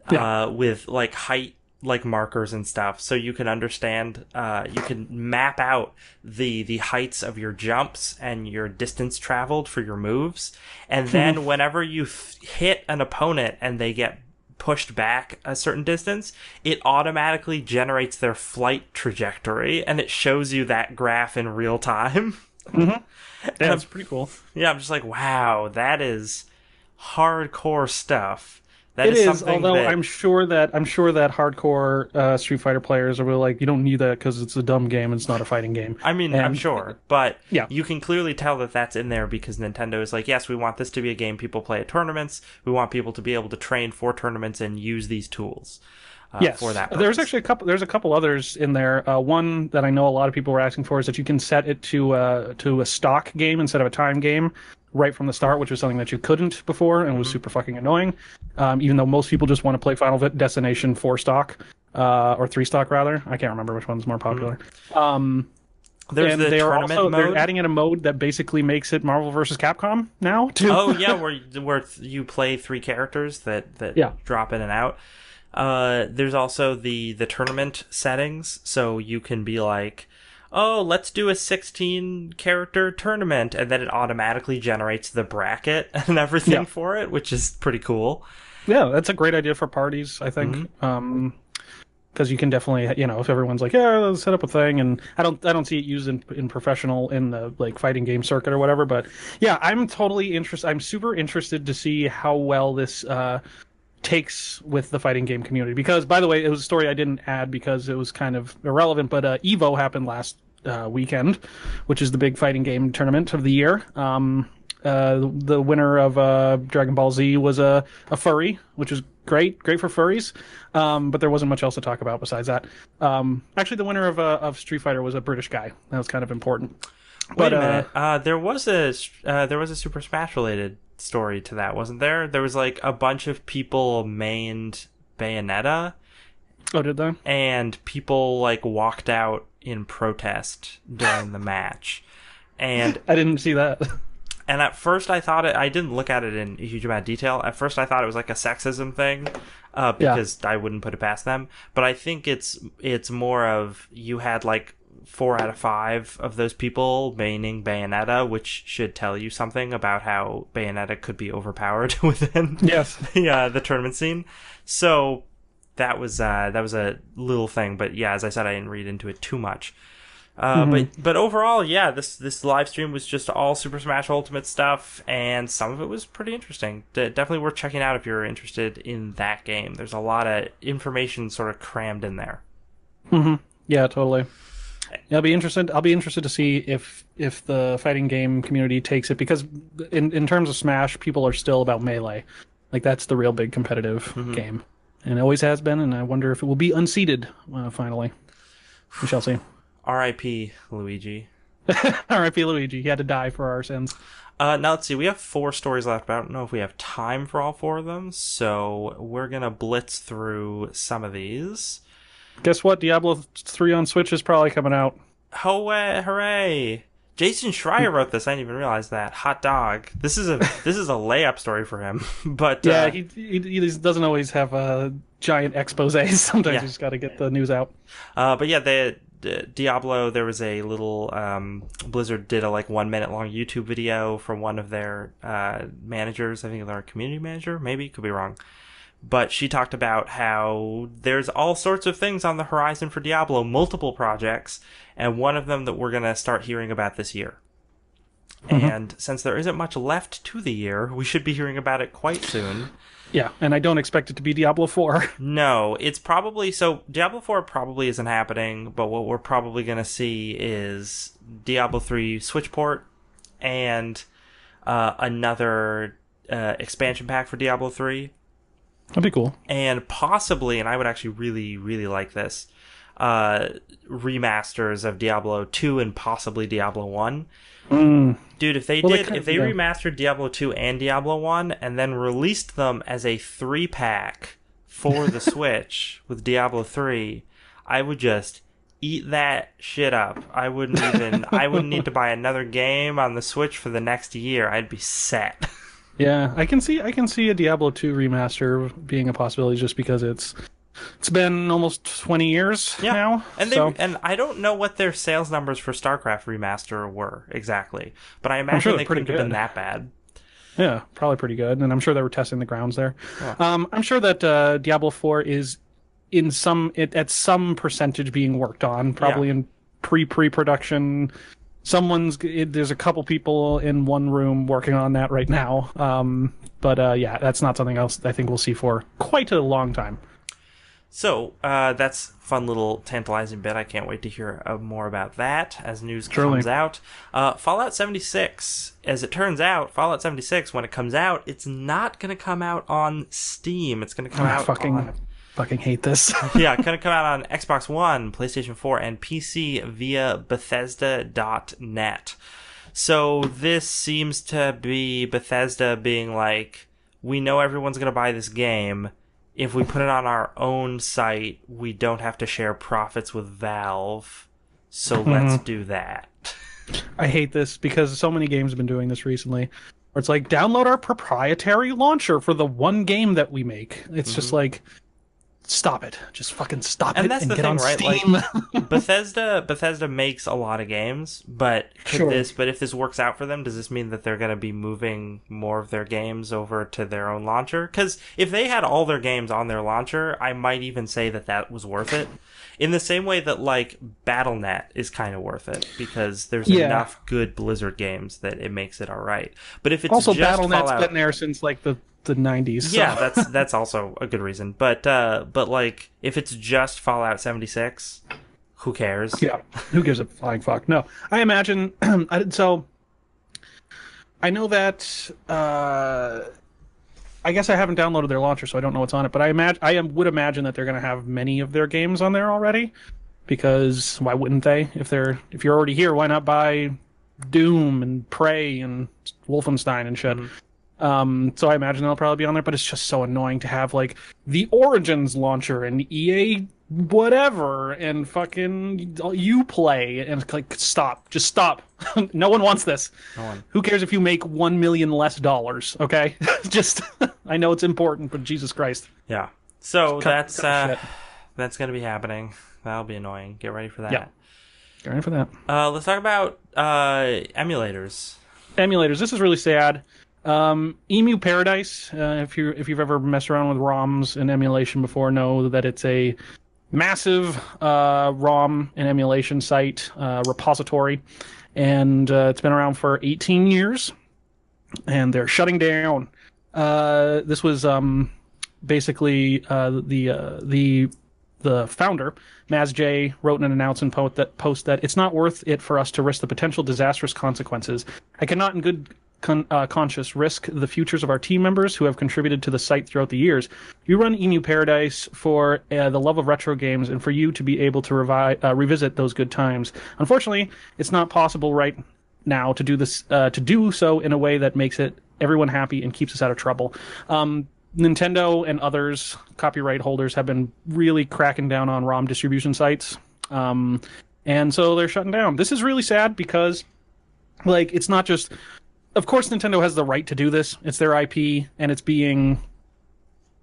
with like height, like markers and stuff, so you can understand, you can map out the heights of your jumps and your distance traveled for your moves, and then whenever you hit an opponent and they get pushed back a certain distance, it automatically generates their flight trajectory, and it shows you that graph in real time. Yeah, that's pretty cool. Yeah, I'm just like, wow, that is hardcore stuff. That it is is, although I'm sure that hardcore Street Fighter players are really like, you don't need that because it's a dumb game and it's not a fighting game. I mean, I'm sure, but you can clearly tell that that's in there because Nintendo is like, yes, we want this to be a game people play at tournaments. We want people to be able to train for tournaments and use these tools. For that purpose. There's actually a couple others in there. One that I know a lot of people were asking for is that you can set it to a stock game instead of a time game right from the start, which was something that you couldn't before and was super fucking annoying. Even though most people just want to play Final Destination 4 stock, or 3 stock rather. I can't remember which one's more popular. There's the tournament mode. They're adding in a mode that basically makes it Marvel vs. Capcom now too. Oh yeah, where you play 3 characters that drop in and out. There's also the tournament settings, so you can be like, oh, let's do a 16 character tournament, and then it automatically generates the bracket and everything for it, which is pretty cool. Yeah, that's a great idea for parties, I think. Because you can definitely, if everyone's like, yeah, let's set up a thing, and I don't see it used in professional in the like fighting game circuit or whatever, but yeah, I'm totally interested. I'm super interested to see how well this takes with the fighting game community, because by the way, it was a story I didn't add because it was kind of irrelevant, but Evo happened last weekend, which is the big fighting game tournament of the year. The winner of Dragon Ball Z was a furry, which is great for furries. But there wasn't much else to talk about besides that. Actually, the winner of Street Fighter was a British guy. That was kind of important. Wait a minute. There was a Super Smash related story to that, wasn't there? There was like a bunch of people mained Bayonetta. Oh, did they? And people like walked out in protest during the match. And I didn't see that. And at first I thought I didn't look at it in a huge amount of detail. At first I thought it was like a sexism thing, because I wouldn't put it past them. But I think it's more of, you had like 4 out of 5 of those people maining Bayonetta, which should tell you something about how Bayonetta could be overpowered within the tournament scene. So that was a little thing, but yeah, as I said, I didn't read into it too much. But overall, yeah, this live stream was just all Super Smash Ultimate stuff, and some of it was pretty interesting. Definitely worth checking out if you're interested in that game. There's a lot of information sort of crammed in there. Yeah, totally. Yeah, I'll be interested to see if the fighting game community takes it, because in terms of Smash, people are still about Melee. Like, that's the real big competitive game, and it always has been. And I wonder if it will be unseated finally. We shall see. R.I.P. Luigi. R.I.P. Luigi. He had to die for our sins. Now let's see. We have 4 stories left, but I don't know if we have time for all 4 of them. So we're gonna blitz through some of these. Guess what? Diablo 3 on Switch is probably coming out. Hooray! Jason Schreier wrote this. I didn't even realize that. Hot dog. This is a layup story for him. But yeah, he doesn't always have giant exposés. Sometimes you just got to get the news out. But yeah, Diablo, there was a little Blizzard did a like 1 minute long YouTube video from one of their managers. I think they're a community manager, maybe, could be wrong. But she talked about how there's all sorts of things on the horizon for Diablo, multiple projects, and one of them that we're going to start hearing about this year. And since there isn't much left to the year, we should be hearing about it quite soon. Yeah, and I don't expect it to be Diablo 4. No, it's probably... So, Diablo 4 probably isn't happening, but what we're probably going to see is Diablo 3 Switch port and another expansion pack for Diablo 3. That'd be cool. And possibly, and I would actually really, really like this, remasters of Diablo 2 and possibly Diablo 1. Dude, if they remastered Diablo 2 and Diablo 1 and then released them as a 3-pack for the Switch with Diablo 3, I would just eat that shit up. I wouldn't need to buy another game on the Switch for the next year. I'd be set. Yeah, I can see a Diablo 2 remaster being a possibility, just because it's been almost 20 years now. And I don't know what their sales numbers for StarCraft remaster were exactly, but I imagine they couldn't have been that bad. Yeah, probably pretty good, and I'm sure they were testing the grounds there. Yeah. I'm sure that Diablo 4 is at some percentage being worked on, probably in pre-production. There's a couple people in one room working on that right now. But yeah, that's not something else I think we'll see for quite a long time. So that's a fun little tantalizing bit. I can't wait to hear more about that as news comes out. Fallout 76, as it turns out, Fallout 76, when it comes out, it's not going to come out on Steam. It's going to come out on... Fucking hate this. Yeah, going to come out on Xbox One, PlayStation 4, and PC via Bethesda.net. So this seems to be Bethesda being like, we know everyone's going to buy this game. If we put it on our own site, we don't have to share profits with Valve. So let's do that. I hate this because so many games have been doing this recently. Where it's like, download our proprietary launcher for the one game that we make. It's just like... Stop it. Just fucking stop it and that's the get thing, on right? Steam. Like, Bethesda makes a lot of games, but if this works out for them, does this mean that they're going to be moving more of their games over to their own launcher? Because if they had all their games on their launcher, I might even say that was worth it. In the same way that, like, Battle.net is kind of worth it, because there's enough good Blizzard games that it makes it alright. But if it's also, just Battle.net's Fallout... been there since, like, the 90s. So. Yeah, that's also a good reason. But like, if it's just Fallout 76, Who cares? Yeah, who gives a flying fuck? No, I imagine. So I know that. I guess I haven't downloaded their launcher, so I don't know what's on it. But would imagine that they're going to have many of their games on there already, because why wouldn't they? If you're already here, why not buy Doom and Prey and Wolfenstein and shit? So I imagine they'll probably be on there. But it's just so annoying to have like the Origins launcher and EA whatever and fucking Uplay, and it's like, just stop. No one wants this. No one. Who cares if you make $1 million less dollars? Okay, just I know it's important, but Jesus Christ. Yeah. So Cut that's going to be happening. That'll be annoying. Get ready for that. Yeah. Get ready for that. Let's talk about emulators. Emulators. This is really sad. Emu Paradise. If you've ever messed around with ROMs and emulation before, know that it's a massive ROM and emulation site repository, and it's been around for 18 years, and they're shutting down. This was basically the founder, Maz J, wrote in an announcement post that it's not worth it for us to risk the potential disastrous consequences. I cannot in good conscience risk the futures of our team members who have contributed to the site throughout the years. You run Emu Paradise for the love of retro games and for you to be able to revisit those good times. Unfortunately, it's not possible right now to do this to do so in a way that makes everyone happy and keeps us out of trouble. Nintendo and others, copyright holders, have been really cracking down on ROM distribution sites, and so they're shutting down. This is really sad because, like, it's not just. Of course, Nintendo has the right to do this. It's their IP, and it's being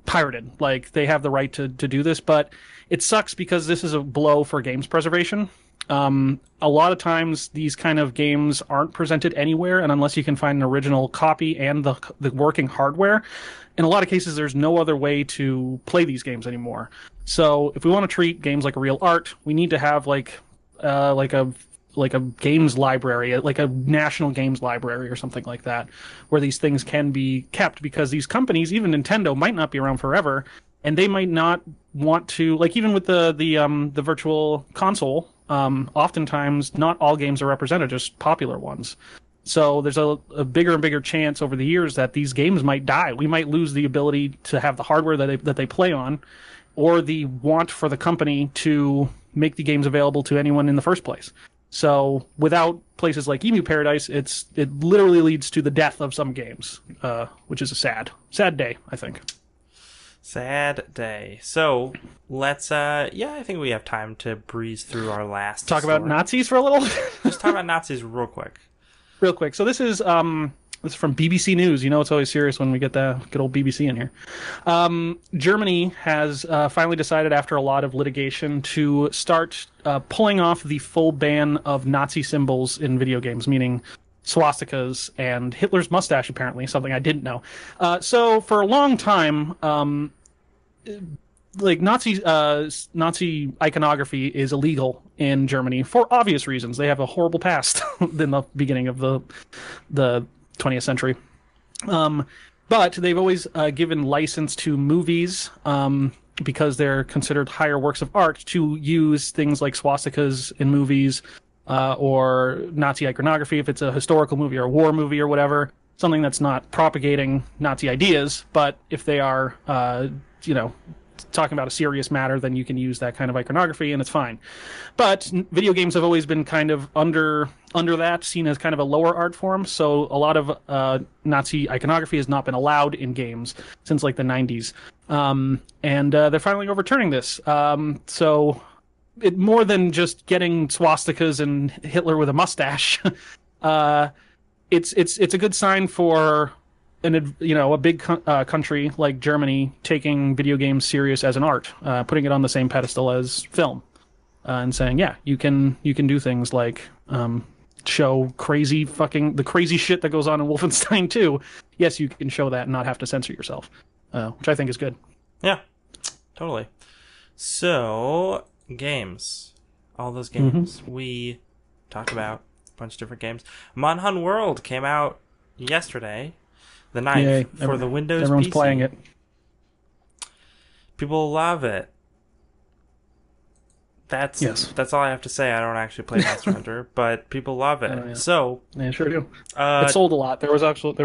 pirated. Like, they have the right to do this, but it sucks because this is a blow for games preservation. A lot of times, these kind of games aren't presented anywhere, and unless you can find an original copy and the working hardware, in a lot of cases, there's no other way to play these games anymore. So, if we want to treat games like real art, we need to have like a games library, like a national games library or something like that, where these things can be kept, because these companies, even Nintendo, might not be around forever, and they might not want to, like, even with the virtual console, oftentimes not all games are represented, just popular ones. So there's a bigger and bigger chance over the years that these games might die. We might lose the ability to have the hardware that they play on, or the want for the company to make the games available to anyone in the first place. So without places like Emu Paradise, it literally leads to the death of some games, which is a sad day, I think. Sad day. So let's I think we have time to breeze through our last talk about Nazis for a little. Just talk about Nazis real quick. So this is from BBC News. You know, it's always serious when we get the good old BBC in here. Germany has finally decided, after a lot of litigation, to start pulling off the full ban of Nazi symbols in video games, meaning swastikas and Hitler's mustache, apparently, something I didn't know. So for a long time, like Nazi iconography is illegal in Germany for obvious reasons. They have a horrible past in the beginning of the 20th century. But they've always given license to movies, because they're considered higher works of art, to use things like swastikas in movies, or Nazi iconography if it's a historical movie or a war movie or whatever, something that's not propagating Nazi ideas. But if they are, talking about a serious matter, then you can use that kind of iconography and it's fine. But video games have always been kind of under that, seen as kind of a lower art form. So a lot of Nazi iconography has not been allowed in games since like the 90s. And they're finally overturning this. So it more than just getting swastikas and Hitler with a mustache. It's a good sign for a big country like Germany taking video games serious as an art, putting it on the same pedestal as film, and saying, yeah, you can do things like show the crazy shit that goes on in Wolfenstein 2. Yes, you can show that and not have to censor yourself, which I think is good. Yeah, totally. So games, all those games we talked about, a bunch of different games. Monhun World came out yesterday. The 9th for the Windows everyone's PC. Playing it. People love it. Yes. that's all I have to say. I don't actually play Monster Hunter, but people love it. Yeah. So, They sure do. uh, It sold a lot. There was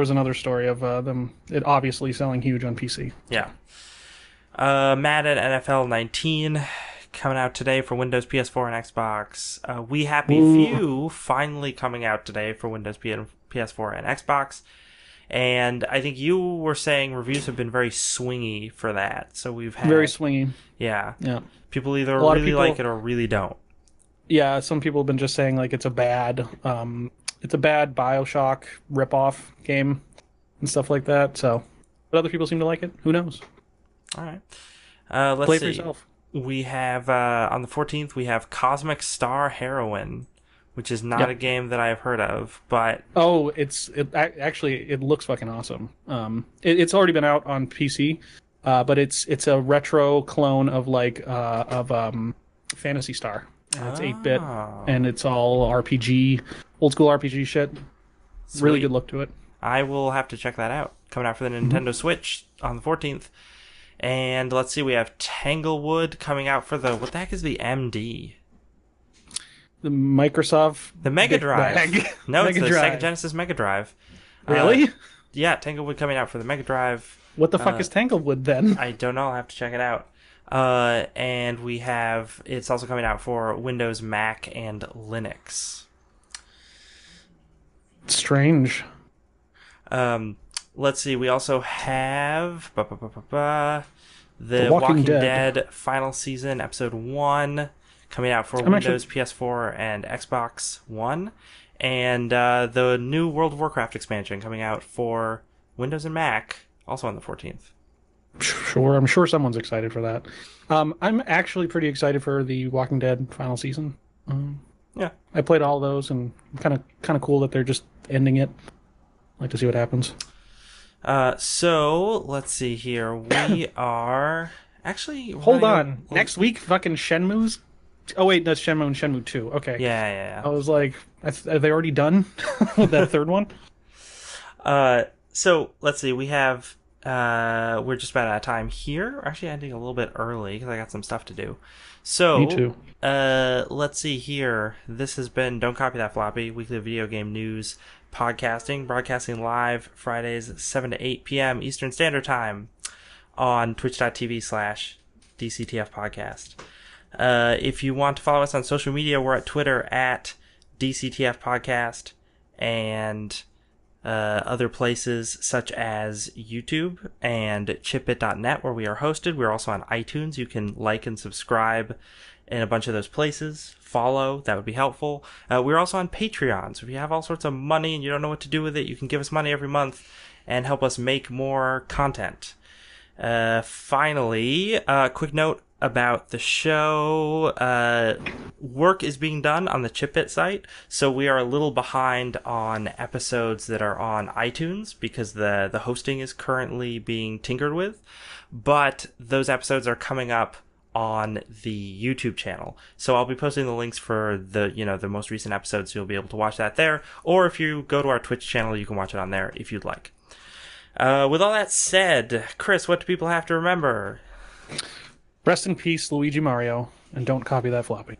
another story of them it obviously selling huge on PC. yeah. Madden NFL 19 coming out today for Windows, PS4, and Xbox. We Happy Few finally coming out today for Windows, PS4, and Xbox. And I think you were saying reviews have been very swingy for that. So we've had Very swingy. yeah. Yeah. People either lot of really people- like it or really don't. Yeah, some people have been just saying like it's a bad BioShock ripoff game and stuff like that. So, but other people seem to like it. Who knows? All right. Let's Play see. for yourself. We have on the 14th we have Cosmic Star Heroine, which is not Yep. a game that I've heard of, but Oh, actually it looks fucking awesome. It's already been out on PC, but it's a retro clone of Phantasy Star. And it's 8-bit, and it's all RPG, old school RPG shit. Really Sweet. good look to it. I will have to check that out. Coming out for the Nintendo Switch on the 14th. And let's see, we have Tanglewood coming out for what the heck is the MD? The Microsoft The Mega Drive. bag. No, it's Mega the Drive. Sega Genesis Mega Drive. Really? Yeah, Tanglewood coming out for the Mega Drive. What the fuck is Tanglewood then? I don't know. I'll have to check it out. And it's also coming out for Windows, Mac, and Linux. Strange. Let's see. We also have the The Walking Walking Dead final season, episode 1, coming out for Windows, PS4, and Xbox One. And the new World of Warcraft expansion coming out for Windows and Mac, also on the 14th. Sure, I'm sure someone's excited for that. I'm actually pretty excited for the Walking Dead final season. Yeah. I played all those, and kind of cool that they're just ending it. Like to see what happens. So let's see here. We are actually Hold on. Next week, fucking Shenmue's. Oh wait, that's Shenmue and Shenmue 2. Okay. Yeah. I was like, are they already done with that third one? So let's see. We have. We're just about out of time here. We're actually ending a little bit early because I got some stuff to do. So, Me too. Let's see here. This has been Don't Copy That Floppy, weekly video game news podcasting, broadcasting live Fridays 7 to 8 p.m. Eastern Standard Time on twitch.tv/DCTF podcast. If you want to follow us on social media, we're at Twitter at DCTF podcast and other places such as YouTube and chipbit.net where we are hosted. We're also on iTunes. You can like and subscribe in a bunch of those places. Follow, that would be helpful. We're also on Patreon. So if you have all sorts of money and you don't know what to do with it, you can give us money every month and help us make more content. Finally, quick note about the show. Work is being done on the Chipbit site, so we are a little behind on episodes that are on iTunes because the hosting is currently being tinkered with, but those episodes are coming up on the YouTube channel. So I'll be posting the links for the most recent episodes, so you'll be able to watch that there, or if you go to our Twitch channel, you can watch it on there if you'd like. With all that said, Chris, what do people have to remember? Rest in peace, Luigi Mario, and don't copy that floppy.